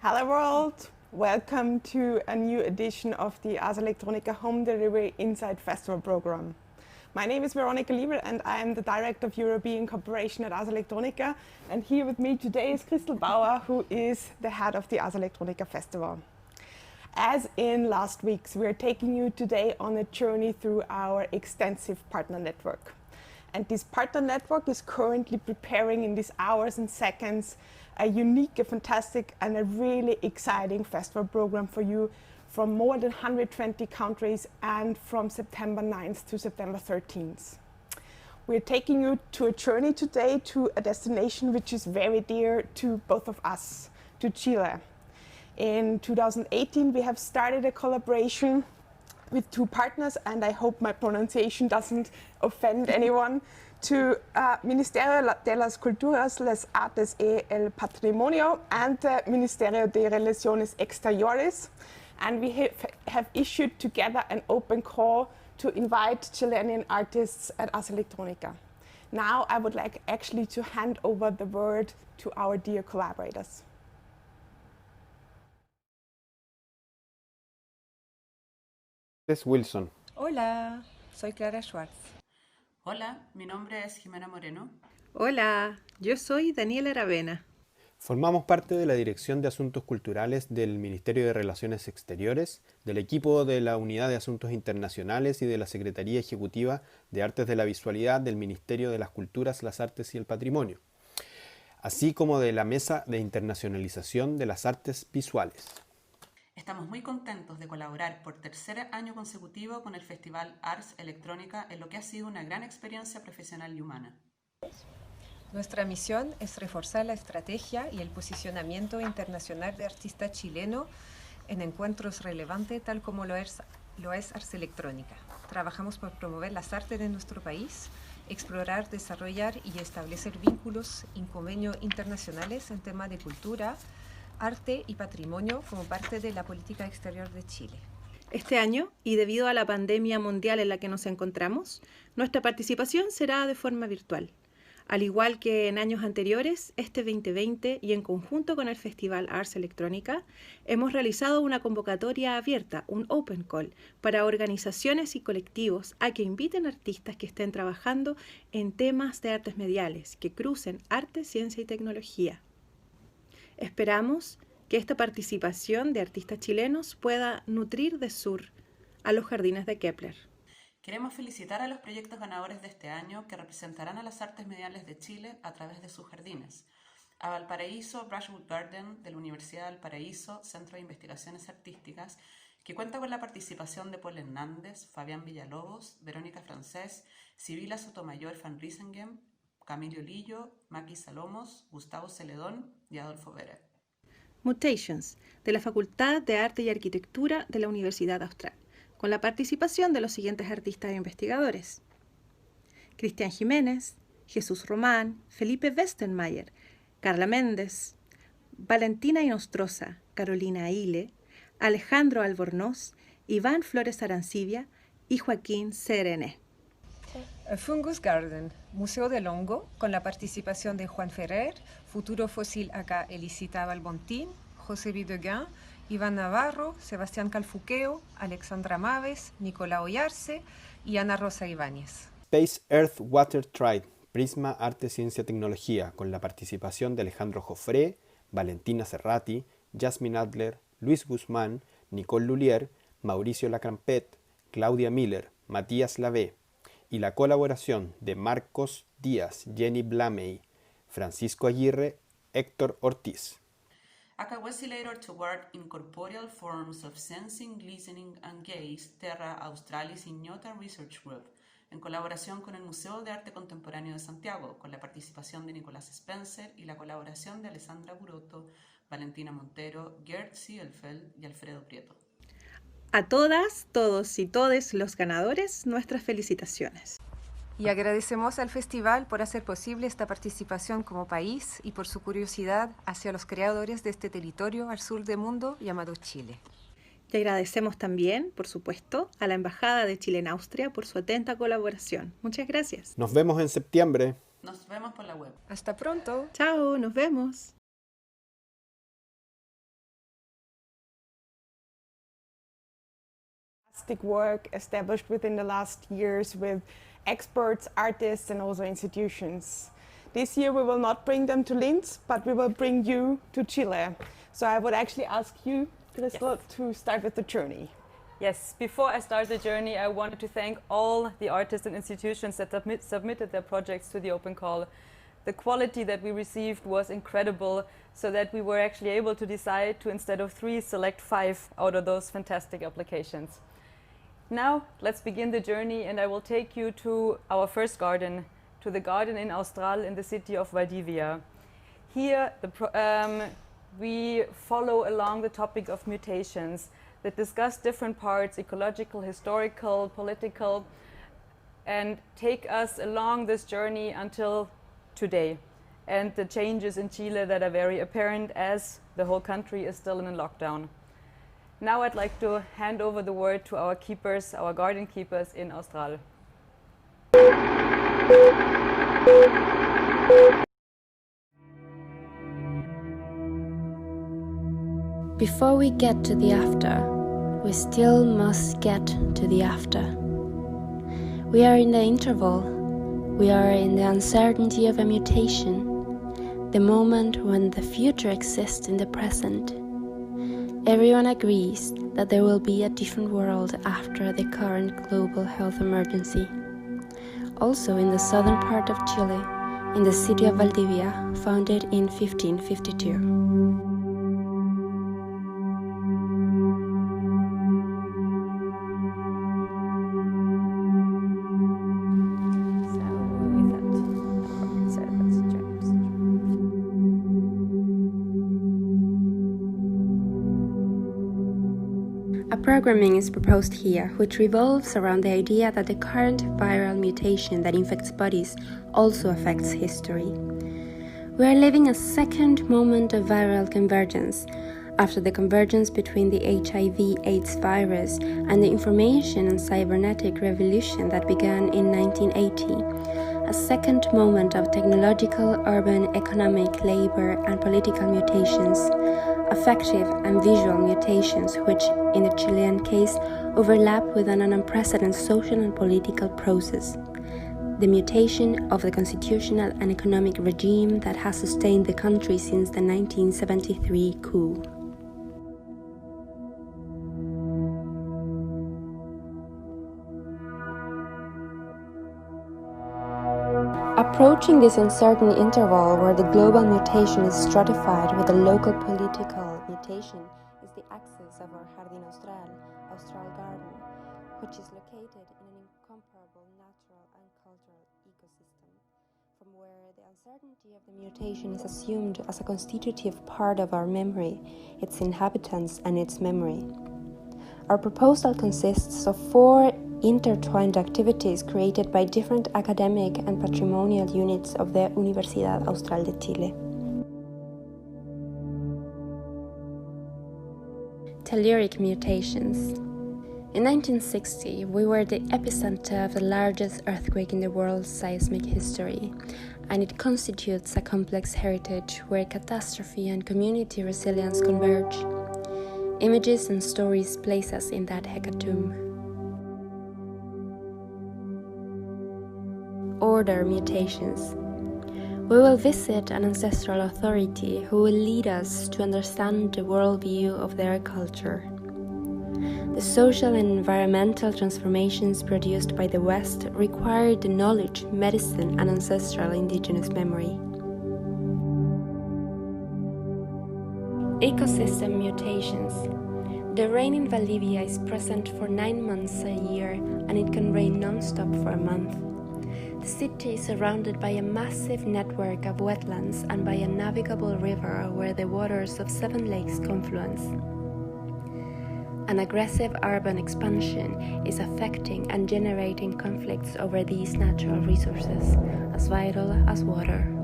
Hello world! Welcome to a new edition of the Ars Electronica Home Delivery Inside Festival program. My name is Veronika Liebel and I am the Director of European Cooperation at Ars Electronica, and here with me today is Christel Bauer, who is the head of the Ars Electronica Festival. As in last weeks, we are taking you today on a journey through our extensive partner network. And this partner network is currently preparing in these hours and seconds a unique, a fantastic and a really exciting festival program for you from more than 120 countries and from September 9th to September 13th. We're taking you to a journey today to a destination which is very dear to both of us, to Chile. In 2018, we have started a collaboration with two partners, and I hope my pronunciation doesn't offend anyone, to Ministerio de las Culturas, las Artes y el Patrimonio and the Ministerio de Relaciones Exteriores. And we have issued together an open call to invite Chilean artists at Ars Electronica. Now I would like actually to hand over the word to our dear collaborators. Es Wilson. Hola, soy Clara Schwartz. Hola, mi nombre es Jimena Moreno. Hola, yo soy Daniela Aravena. Formamos parte de la Dirección de Asuntos Culturales del Ministerio de Relaciones Exteriores, del equipo de la Unidad de Asuntos Internacionales y de la Secretaría Ejecutiva de Artes de la Visualidad del Ministerio de las Culturas, las Artes y el Patrimonio, así como de la Mesa de Internacionalización de las Artes Visuales. Estamos muy contentos de colaborar por tercer año consecutivo con el Festival Ars Electronica en lo que ha sido una gran experiencia profesional y humana. Nuestra misión es reforzar la estrategia y el posicionamiento internacional de artista chileno en encuentros relevantes tal como lo es Ars Electronica. Trabajamos por promover las artes de nuestro país, explorar, desarrollar y establecer vínculos y convenios internacionales en temas de cultura, arte y patrimonio como parte de la política exterior de Chile. Este año, y debido a la pandemia mundial en la que nos encontramos, nuestra participación será de forma virtual. Al igual que en años anteriores, este 2020 y en conjunto con el Festival Ars Electronica, hemos realizado una convocatoria abierta, un open call, para organizaciones y colectivos a que inviten artistas que estén trabajando en temas de artes mediales, que crucen arte, ciencia y tecnología. Esperamos que esta participación de artistas chilenos pueda nutrir de sur a los jardines de Kepler. Queremos felicitar a los proyectos ganadores de este año que representarán a las artes mediales de Chile a través de sus jardines. A Valparaíso, Fungus Garden de la Universidad de Valparaíso, Centro de Investigaciones Artísticas, que cuenta con la participación de Paul Hernández, Fabián Villalobos, Verónica Francés, Sibila Sotomayor van Riesengem, Camilo Lillo, Maki Salomos, Gustavo Celedón y Adolfo Vera. Mutations, de la Facultad de Arte y Arquitectura de la Universidad Austral, con la participación de los siguientes artistas e investigadores: Cristian Jiménez, Jesús Román, Felipe Westenmayer, Carla Méndez, Valentina Inostroza, Carolina Aile, Alejandro Albornoz, Iván Flores Arancibia y Joaquín Serené. Fungus Garden, Museo del Hongo, con la participación de Juan Ferrer, Futuro Fósil acá Elisita Balbontín, José Videgain, Iván Navarro, Sebastián Calfuqueo, Alexandra Maves, Nicolás Ollarse y Ana Rosa Ibáñez. Space Earth Water Trade, Prisma Arte Ciencia Tecnología, con la participación de Alejandro Jofré, Valentina Cerrati, Jasmine Adler, Luis Guzmán, Nicole Lulier, Mauricio Lacrampet, Claudia Miller, Matías Lavé, y la colaboración de Marcos Díaz, Jenny Blamey, Francisco Aguirre, Héctor Ortiz. Acá Wind Oscillator toward Incorporeal Forms of Sensing, Listening and Gaze, Terra Ignota Research Group, en colaboración con el Museo de Arte Contemporáneo de Santiago, con la participación de Nicolás Spencer y la colaboración de Alessandra Buroto, Valentina Montero, Gerd Siegelfeld y Alfredo Prieto. A todas, todos y todes los ganadores, nuestras felicitaciones. Y agradecemos al festival por hacer posible esta participación como país y por su curiosidad hacia los creadores de este territorio al sur del mundo llamado Chile. Y agradecemos también, por supuesto, a la Embajada de Chile en Austria por su atenta colaboración. Muchas gracias. Nos vemos en septiembre. Nos vemos por la web. Hasta pronto. Chao, nos vemos. fantastic work established within the last years with experts, artists, and also institutions. This year we will not bring them to Linz, but we will bring you to Chile. So I would actually ask you, Crystal, to start with the journey. Yes, before I start the journey, I wanted to thank all the artists and institutions that submitted their projects to the open call. The quality that we received was incredible, so that we were actually able to decide to, instead of 3, select 5 out of those fantastic applications. Now, let's begin the journey, and I will take you to our first garden, to the garden in Austral in the city of Valdivia. Here, we follow along the topic of mutations that discuss different parts, ecological, historical, political, and take us along this journey until today, and the changes in Chile that are very apparent as the whole country is still in a lockdown. Now I'd like to hand over the word to our keepers, our garden keepers in Austral. Before we get to the after, we still must get to the after. We are in the interval. We are in the uncertainty of a mutation, the moment when the future exists in the present. Everyone agrees that there will be a different world after the current global health emergency. Also in the southern part of Chile, in the city of Valdivia, founded in 1552. Programming is proposed here, which revolves around the idea that the current viral mutation that infects bodies also affects history. We are living a second moment of viral convergence, after the convergence between the HIV/AIDS virus and the information and cybernetic revolution that began in 1980. A second moment of technological, urban, economic, labor, and political mutations, affective and visual mutations which, in the Chilean case, overlap with an unprecedented social and political process. The mutation of the constitutional and economic regime that has sustained the country since the 1973 coup. Approaching this uncertain interval where the global mutation is stratified with the local political mutation is the axis of our Jardín Austral, Austral Garden, which is located in an incomparable natural and cultural ecosystem, from where the uncertainty of the mutation is assumed as a constitutive part of our memory, its inhabitants and its memory. Our proposal consists of 4 intertwined activities created by different academic and patrimonial units of the Universidad Austral de Chile. Telluric mutations. In 1960, we were the epicenter of the largest earthquake in the world's seismic history, and it constitutes a complex heritage where catastrophe and community resilience converge. Images and stories place us in that hecatomb. Order mutations. We will visit an ancestral authority who will lead us to understand the worldview of their culture. The social and environmental transformations produced by the West require the knowledge, medicine, and ancestral indigenous memory. Ecosystem mutations. The rain in Valdivia is present for 9 months a year, and it can rain non-stop for a month. The city is surrounded by a massive network of wetlands and by a navigable river where the waters of 7 lakes confluence. An aggressive urban expansion is affecting and generating conflicts over these natural resources, as vital as water.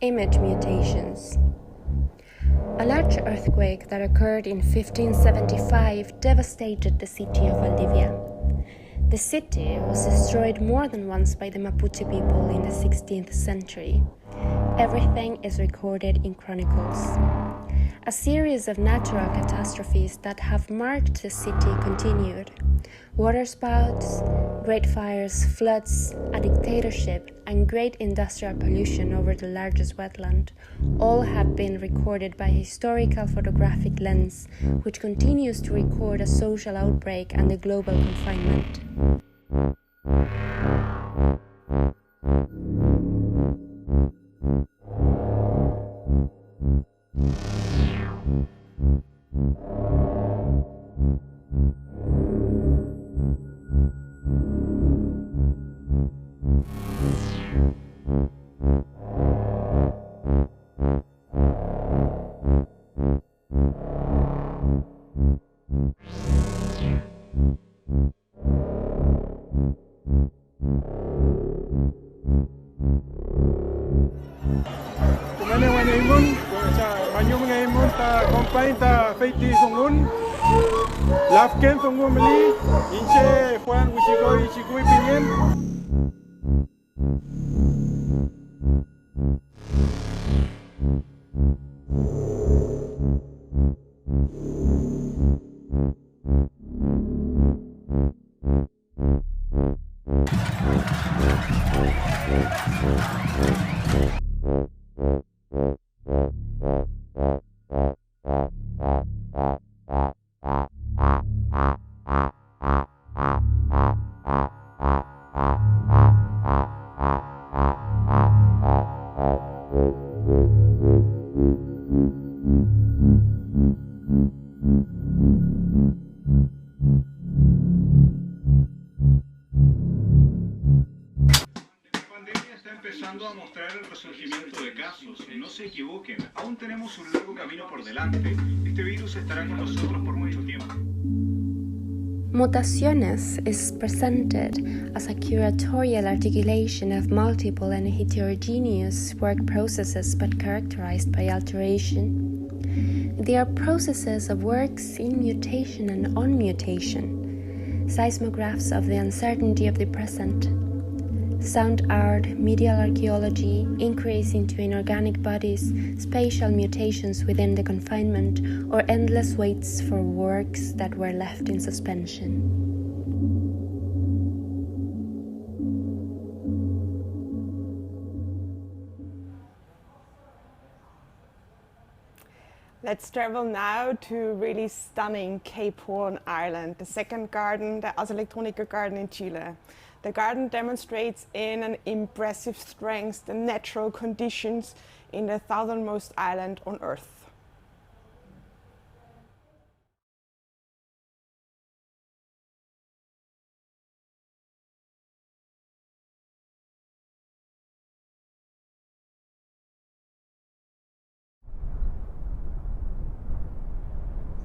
Image mutations. A large earthquake that occurred in 1575 devastated the city of Valdivia. The city was destroyed more than once by the Mapuche people in the 16th century. Everything is recorded in chronicles. A series of natural catastrophes that have marked the city continued. Waterspouts, great fires, floods, a dictatorship, and great industrial pollution over the largest wetland all have been recorded by a historical photographic lens, which continues to record a social outbreak and the global confinement. Lafken Fongomeli, Inche Juan Wichigoi Chigui Pinien. A mostrar el resurgimiento de casos. No se equivoquen, aún tenemos un largo camino por delante. Este virus estará con nosotros por mucho tiempo. Mutaciones is presented as a curatorial articulation of multiple and heterogeneous work processes but characterized by alteration. They are processes of works in mutation and on mutation, seismographs of the uncertainty of the present. Sound art, medial archaeology, inquiries into inorganic bodies, spatial mutations within the confinement, or endless waits for works that were left in suspension. Let's travel now to really stunning Cape Horn, Ireland, the second garden, the Ars Electronica garden in Chile. The garden demonstrates in an impressive strength the natural conditions in the southernmost island on Earth.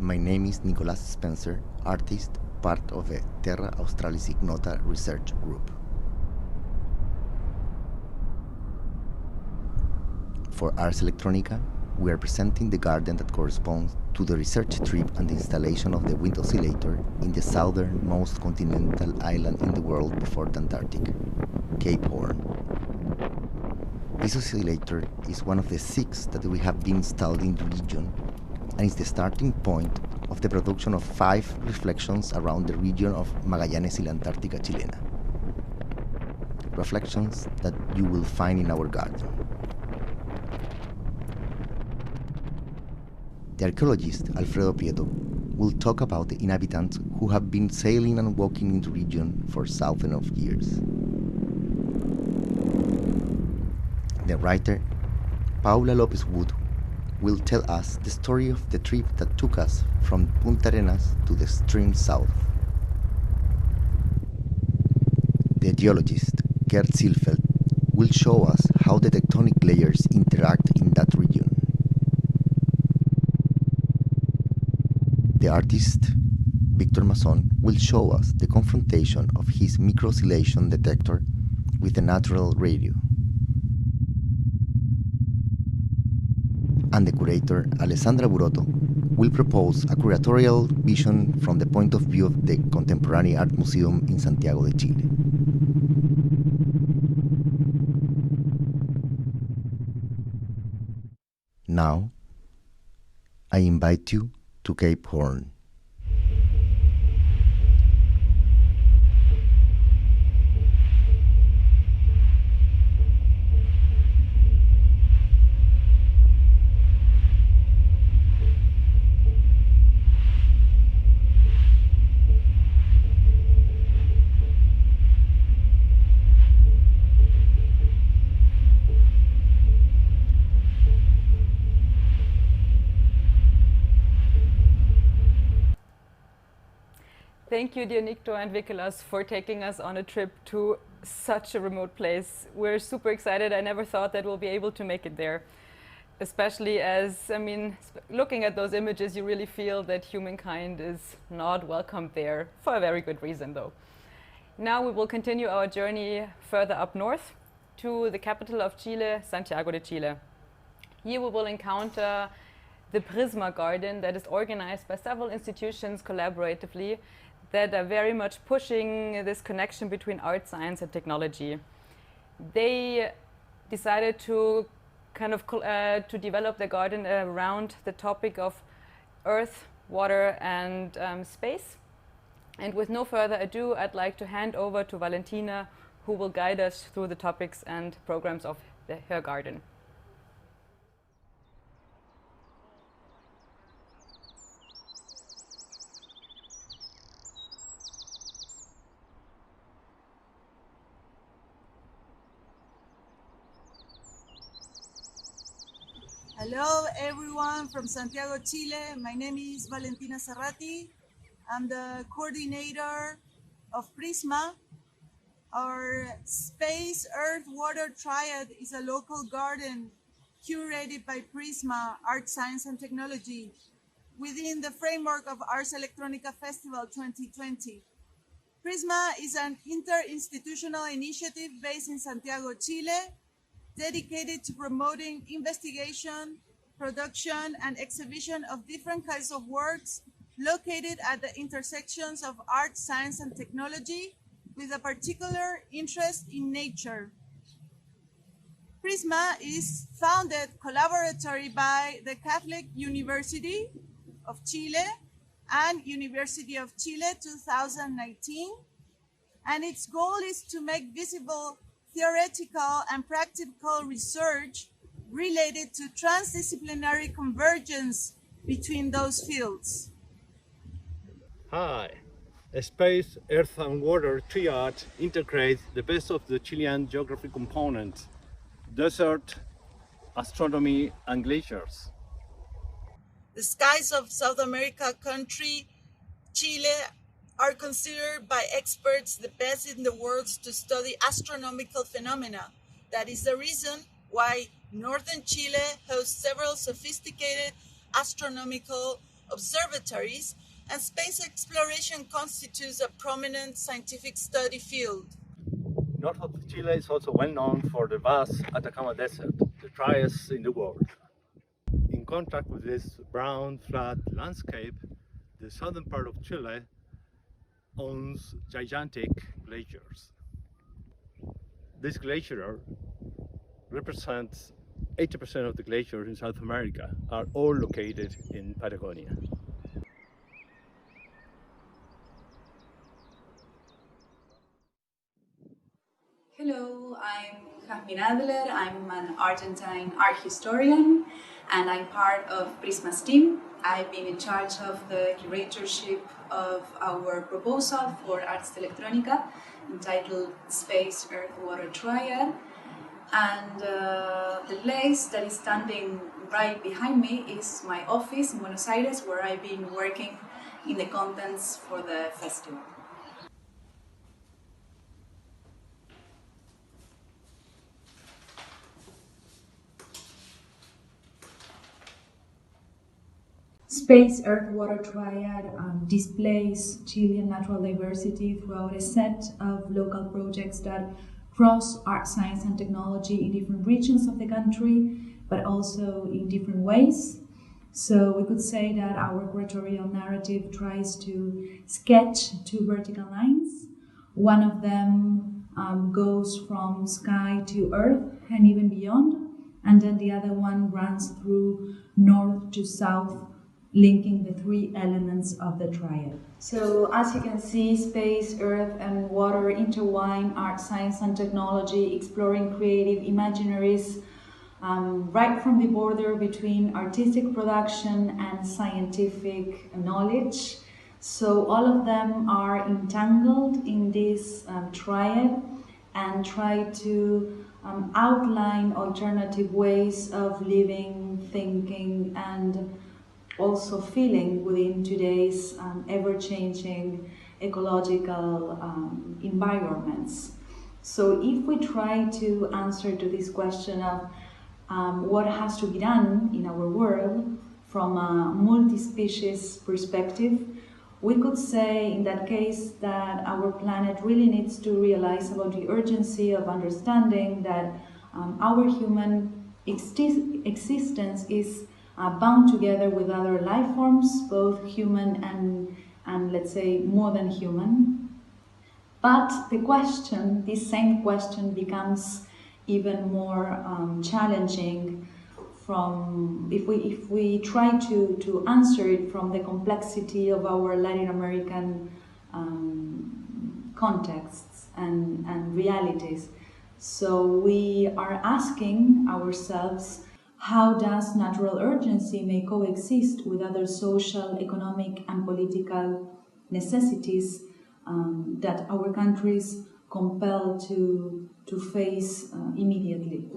My name is Nicolas Spencer, artist, part of the Terra Ignota Research Group. For Ars Electronica, we are presenting the garden that corresponds to the research trip and the installation of the Wind Oscillator in the southernmost continental island in the world before the Antarctic, Cape Horn. This oscillator is one of the 6 that we have been installed in the region and is the starting point of the production of 5 reflections around the region of Magallanes y la Antártica Chilena. Reflections that you will find in our garden. The archaeologist Alfredo Prieto will talk about the inhabitants who have been sailing and walking in the region for thousands of years. The writer Paula Lopez Wood will tell us the story of the trip that took us from Punta Arenas to the extreme south. The geologist Gerd Silfeld will show us how the tectonic layers interact in that region. The artist Victor Masson will show us the confrontation of his micro-oscillation detector with the natural radio. and the curator, Alessandra Burotto, will propose a curatorial vision from the point of view of the Contemporary Art Museum in Santiago de Chile. Now, I invite you to Cape Horn. Thank you, dear Nikto and Vikelas, for taking us on a trip to such a remote place. We're super excited. I never thought that we'll be able to make it there. Especially as, I mean, looking at those images, you really feel that humankind is not welcome there, for a very good reason, though. Now we will continue our journey further up north to the capital of Chile, Santiago de Chile. Here we will encounter the Prisma Garden that is organized by several institutions collaboratively that are very much pushing this connection between art, science, and technology. They decided to kind of to develop the garden around the topic of earth, water, and space. And with no further ado, I'd like to hand over to Valentina, who will guide us through the topics and programs of her garden. Hello everyone from Santiago, Chile. My name is Valentina Serrati. I'm the coordinator of Prisma. Our Space, Earth, Water Triad is a local garden curated by Prisma, Art, Science and Technology within the framework of Ars Electronica Festival 2020. Prisma is an interinstitutional initiative based in Santiago, Chile, dedicated to promoting investigation, production, and exhibition of different kinds of works located at the intersections of art, science, and technology, with a particular interest in nature. Prisma is founded collaboratively by the Catholic University of Chile and University of Chile 2019, and its goal is to make visible theoretical and practical research related to transdisciplinary convergence between those fields. Hi. Space, Earth and Water Triad integrates the best of the Chilean geography components: desert, astronomy, and glaciers. The skies of South America country, Chile, are considered by experts the best in the world to study astronomical phenomena. That is the reason why northern Chile hosts several sophisticated astronomical observatories, and space exploration constitutes a prominent scientific study field. North of Chile is also well known for the vast Atacama Desert, the driest in the world. In contrast with this brown, flat landscape, the southern part of Chile owns gigantic glaciers. This glacier represents 80% of the glaciers in South America, are all located in Patagonia. Hello, I'm Jasmine Adler. I'm an Argentine art historian and I'm part of Prisma's team. I've been in charge of the curatorship of our proposal for Ars Electronica, entitled Space, Earth, Water Triad. And the place that is standing right behind me is my office in Buenos Aires, where I've been working in the contents for the festival. Space, Earth, Water Triad displays Chilean natural diversity throughout a set of local projects that cross art, science and technology in different regions of the country, but also in different ways. So we could say that our curatorial narrative tries to sketch two vertical lines. One of them goes from sky to earth and even beyond, and then the other one runs through north to south, linking the three elements of the triad. So as you can see, space, earth, and water intertwine art, science, and technology, exploring creative imaginaries right from the border between artistic production and scientific knowledge. So all of them are entangled in this triad and try to outline alternative ways of living, thinking, and also feeling within today's ever-changing ecological environments. So if we try to answer to this question of what has to be done in our world from a multi-species perspective, we could say in that case that our planet really needs to realize about the urgency of understanding that our human existence is bound together with other life forms, both human and let's say more than human. But the question, this same question, becomes even more challenging from if we try to answer it from the complexity of our Latin American contexts and realities. So we are asking ourselves, how does natural urgency may coexist with other social, economic, and political necessities that our countries compel to face immediately?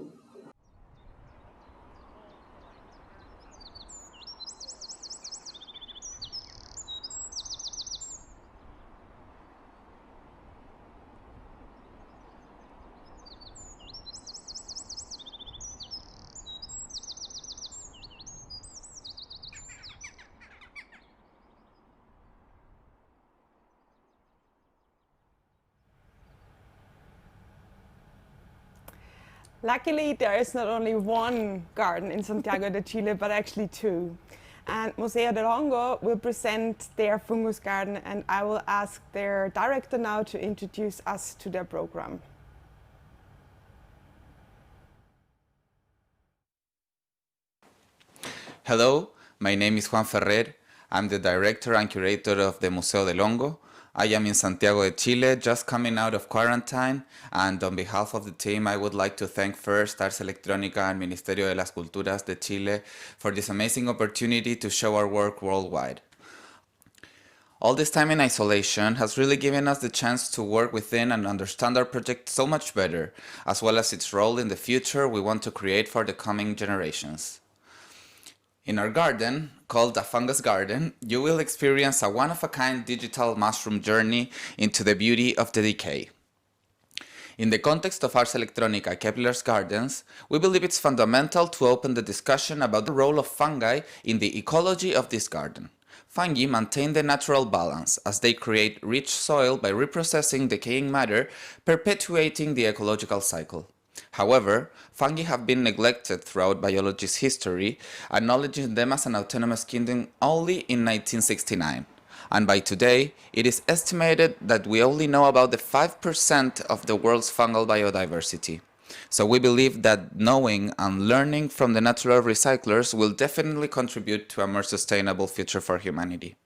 Luckily, there is not only one garden in Santiago de Chile, but actually two. And Museo del Hongo will present their Fungus Garden, and I will ask their director now to introduce us to their program. Hello, my name is Juan Ferrer. I'm the director and curator of the Museo del Hongo. I am in Santiago de Chile, just coming out of quarantine, and on behalf of the team, I would like to thank first Ars Electronica and Ministerio de las Culturas de Chile for this amazing opportunity to show our work worldwide. All this time in isolation has really given us the chance to work within and understand our project so much better, as well as its role in the future we want to create for the coming generations. In our garden, called the Fungus Garden, you will experience a one-of-a-kind digital mushroom journey into the beauty of the decay. In the context of Ars Electronica Kepler's gardens, we believe it's fundamental to open the discussion about the role of fungi in the ecology of this garden. Fungi maintain the natural balance as they create rich soil by reprocessing decaying matter, perpetuating the ecological cycle. However, fungi have been neglected throughout biology's history, acknowledging them as an autonomous kingdom only in 1969. And by today, it is estimated that we only know about the 5% of the world's fungal biodiversity. So we believe that knowing and learning from the natural recyclers will definitely contribute to a more sustainable future for humanity.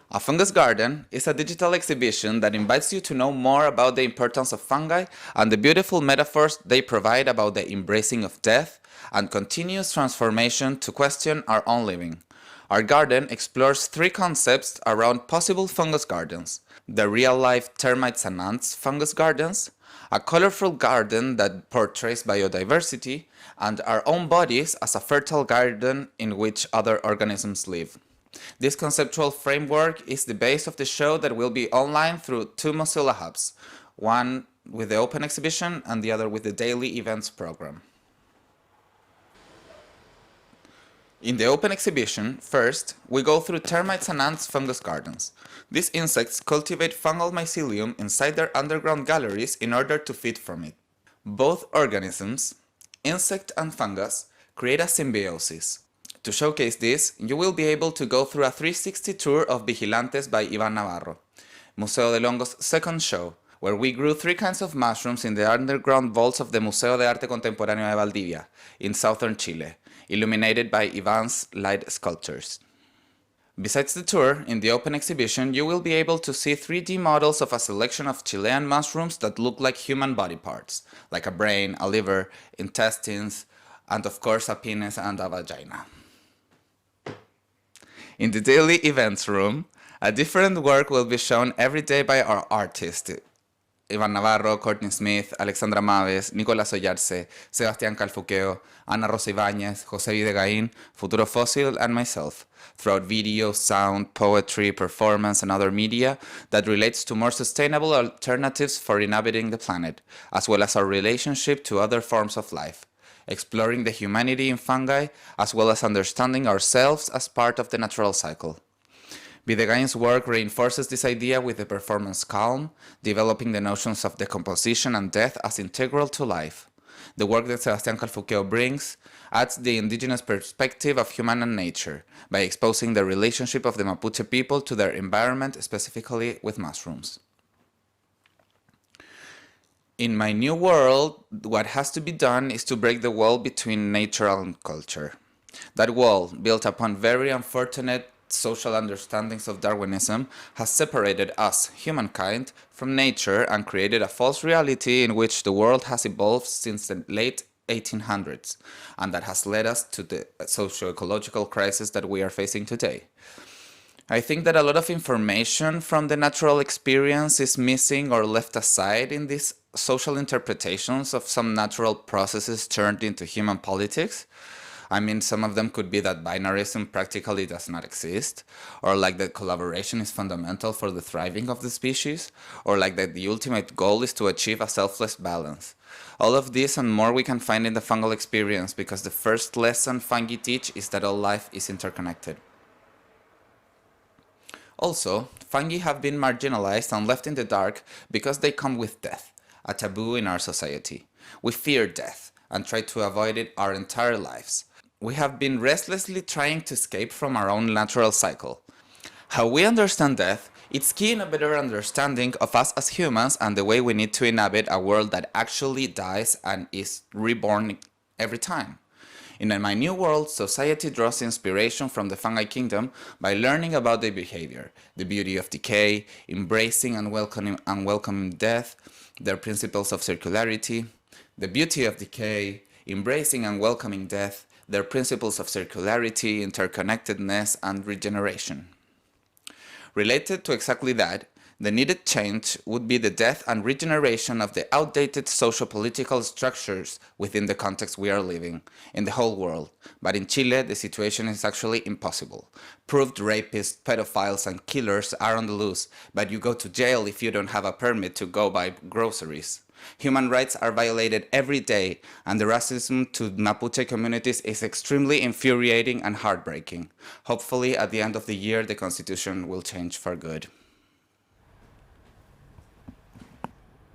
A Fungus Garden is a digital exhibition that invites you to know more about the importance of fungi and the beautiful metaphors they provide about the embracing of death and continuous transformation to question our own living. Our garden explores three concepts around possible fungus gardens: the real-life termites and ants fungus gardens, a colorful garden that portrays biodiversity, and our own bodies as a fertile garden in which other organisms live. This conceptual framework is the base of the show that will be online through two Mozilla hubs, one with the open exhibition and the other with the daily events program. In the open exhibition, first, we go through termites and ants fungus gardens. These insects cultivate fungal mycelium inside their underground galleries in order to feed from it. Both organisms Insect and fungus create a symbiosis. To showcase this, you will be able to go through a 360 tour of Vigilantes by Iván Navarro, Museo del Hongo's second show, where we grew 3 kinds of mushrooms in the underground vaults of the Museo de Arte Contemporáneo de Valdivia, in southern Chile, illuminated by Iván's light sculptures. Besides the tour, in the open exhibition you will be able to see 3D models of a selection of Chilean mushrooms that look like human body parts, like a brain, a liver, intestines, and of course a penis and a vagina. In the daily events room, a different work will be shown every day by our artists, Iván Navarro, Courtney Smith, Alexandra Maves, Nicolás Ollarse, Sebastián Calfuqueo, Ana Rosa Ibáñez, José Videgaín, Futuro Fósil, and myself, throughout video, sound, poetry, performance, and other media that relates to more sustainable alternatives for inhabiting the planet, as well as our relationship to other forms of life, exploring the humanity in fungi, as well as understanding ourselves as part of the natural cycle. Videgain's work reinforces this idea with the performance Calm, developing the notions of decomposition and death as integral to life. The work that Sebastián Calfuqueo brings adds the indigenous perspective of human and nature by exposing the relationship of the Mapuche people to their environment, specifically with mushrooms. In my new world, what has to be done is to break the wall between nature and culture. That wall, built upon very unfortunate social understandings of Darwinism, has separated us, humankind, from nature and created a false reality in which the world has evolved since the late 1800s, and that has led us to the socio-ecological crisis that we are facing today. I think that a lot of information from the natural experience is missing or left aside in these social interpretations of some natural processes turned into human politics. I mean, some of them could be that binarism practically does not exist, or like that collaboration is fundamental for the thriving of the species, or like that the ultimate goal is to achieve a selfless balance. All of this and more we can find in the fungal experience, because the first lesson fungi teach is that all life is interconnected. Also, fungi have been marginalized and left in the dark because they come with death, a taboo in our society. We fear death and try to avoid it our entire lives. We have been restlessly trying to escape from our own natural cycle. How we understand death, it's key in a better understanding of us as humans and the way we need to inhabit a world that actually dies and is reborn every time. In my new world, society draws inspiration from the fungi kingdom by learning about their behavior, the beauty of decay, embracing and welcoming death, their principles of circularity, the beauty of decay, embracing and welcoming death, their principles of circularity, interconnectedness, and regeneration. Related to exactly that, the needed change would be the death and regeneration of the outdated socio-political structures within the context we are living, in the whole world. But in Chile, the situation is actually impossible. Proved rapists, pedophiles, and killers are on the loose, but you go to jail if you don't have a permit to go buy groceries. Human rights are violated every day, and the racism to Mapuche communities is extremely infuriating and heartbreaking. Hopefully, at the end of the year, the constitution will change for good.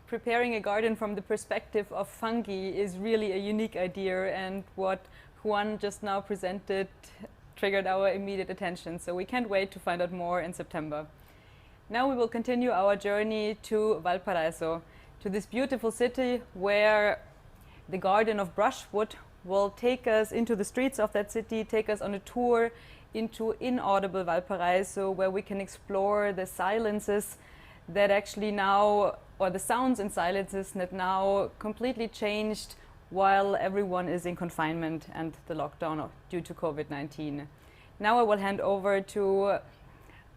Preparing a garden from the perspective of fungi is really a unique idea, and what Juan just now presented triggered our immediate attention, so we can't wait to find out more in September. Now we will continue our journey to Valparaíso, to this beautiful city where the Garden of Brushwood will take us into the streets of that city, take us on a tour into inaudible Valparaíso, where we can explore the silences that actually now, or the sounds and silences that now completely changed while everyone is in confinement and the lockdown due to COVID-19. Now I will hand over to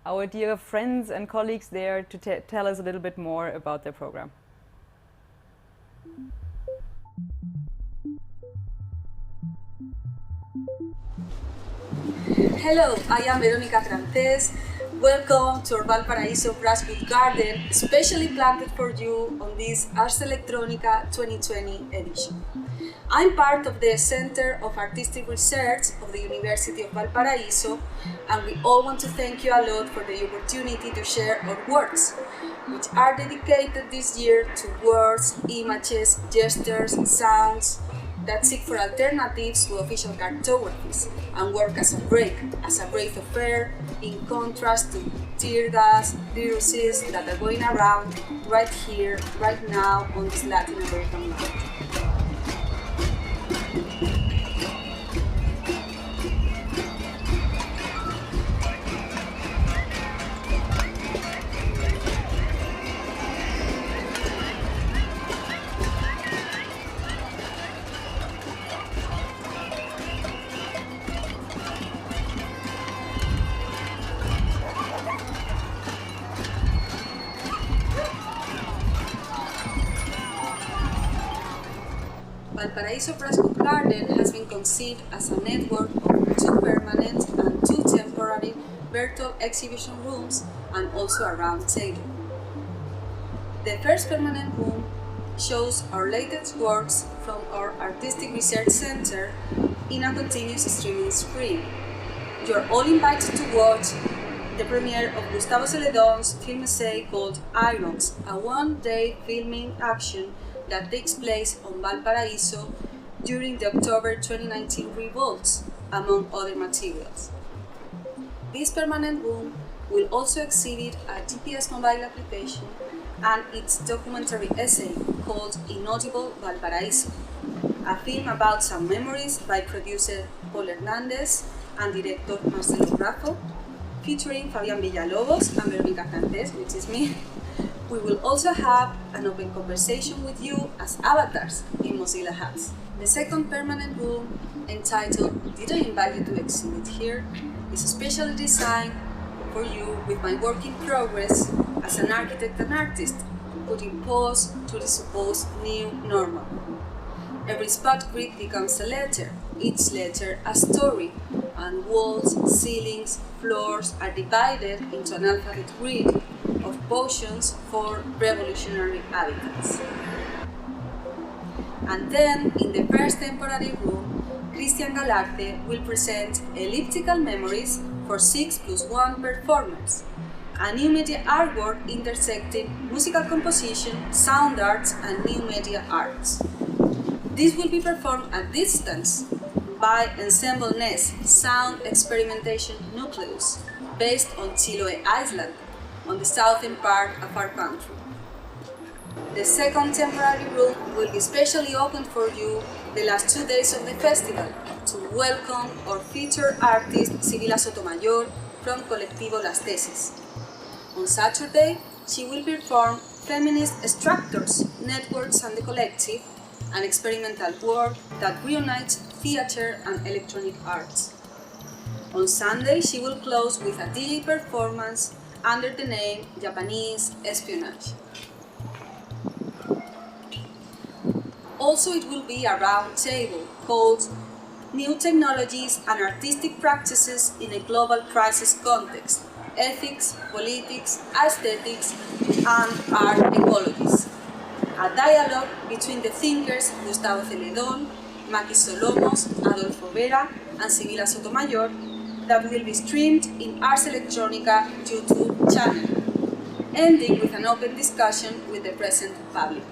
our dear friends and colleagues there to tell us a little bit more about their program. Hello, I am Verónica Frances. Welcome to our Valparaíso Brushwood Garden, specially planted for you on this Ars Electronica 2020 edition. I'm part of the Center of Artistic Research of the University of Valparaíso, and we all want to thank you a lot for the opportunity to share our works, which are dedicated this year to words, images, gestures, sounds, that seek for alternatives to official cartographies and work as a breath of air, in contrast to tear gas, viruses that are going around right here, right now on this Latin American land. Valparaíso Brushwood Garden has been conceived as a network of 2 permanent and 2 temporary virtual exhibition rooms and also a round table. The first permanent room shows our latest works from our Artistic Research Center in a continuous streaming screen. You are all invited to watch the premiere of Gustavo Celedon's film essay called Irons, a one-day filming action that takes place on Valparaíso during the October 2019 revolts, among other materials. This permanent room will also exhibit a GPS mobile application and its documentary essay called Inaudible Valparaíso, a film about some memories by producer Paul Hernandez and director Marcelo Raffo, featuring Fabián Villalobos and Verónica Frances, which is me. We will also have an open conversation with you as avatars in Mozilla Hubs. The second permanent room, entitled Did I Invite You to Exhibit Here?, is specially designed for you with my work in progress as an architect and artist, putting pause to the supposed new normal. Every spot grid becomes a letter, each letter a story, and walls, ceilings, floors are divided into an alphabet grid of potions for revolutionary habitats. And then, in the first temporary room, Cristian Galarte will present elliptical memories for 6+1 performers, a new media artwork intersecting musical composition, sound arts, and new media arts. This will be performed at distance by Ensemble NES, Sound Experimentation Nucleus, based on Chiloé Island, on the southern part of our country. The second temporary room will be specially opened for you the last 2 days of the festival to welcome our featured artist Sibila Sotomayor from Colectivo Las Tesis. On Saturday, she will perform Feminist Structures, Networks and the Collective, an experimental work that reunites theater and electronic arts. On Sunday, she will close with a DJ performance under the name Japanese Espionage. Also, it will be a round table called New Technologies and Artistic Practices in a Global Crisis Context, Ethics, Politics, Aesthetics, and Art Ecologies. A dialogue between the thinkers Gustavo Celedón, Maki Solomos, Adolfo Vera, and Sibila Sotomayor that will be streamed in Ars Electronica YouTube channel, ending with an open discussion with the present public.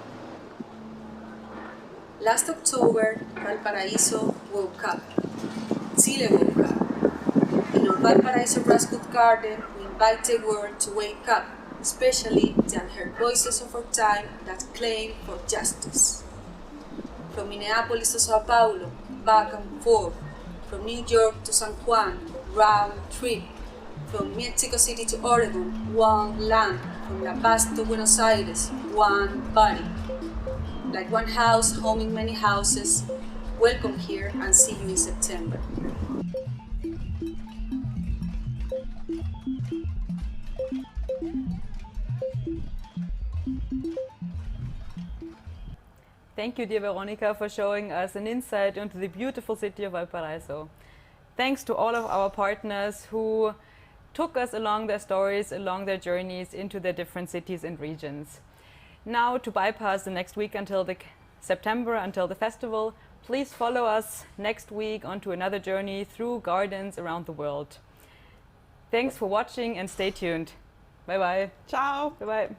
Last October, Valparaíso woke up. Chile woke up. In our Valparaíso Brushwood Garden, we invite the world to wake up, especially the unheard voices of our time that claim for justice. From Minneapolis to Sao Paulo, back and forth. From New York to San Juan, round trip. From Mexico City to Oregon, one land. From La Paz to Buenos Aires, one body. Like one house homing many houses, welcome here and see you in September. Thank you, dear Veronica, for showing us an insight into the beautiful city of Valparaíso. Thanks to all of our partners who took us along their stories, along their journeys into their different cities and regions. Now, to bypass the next week until September, until the festival, please follow us next week onto another journey through gardens around the world. Thanks for watching and stay tuned. Bye-bye. Ciao. Bye-bye.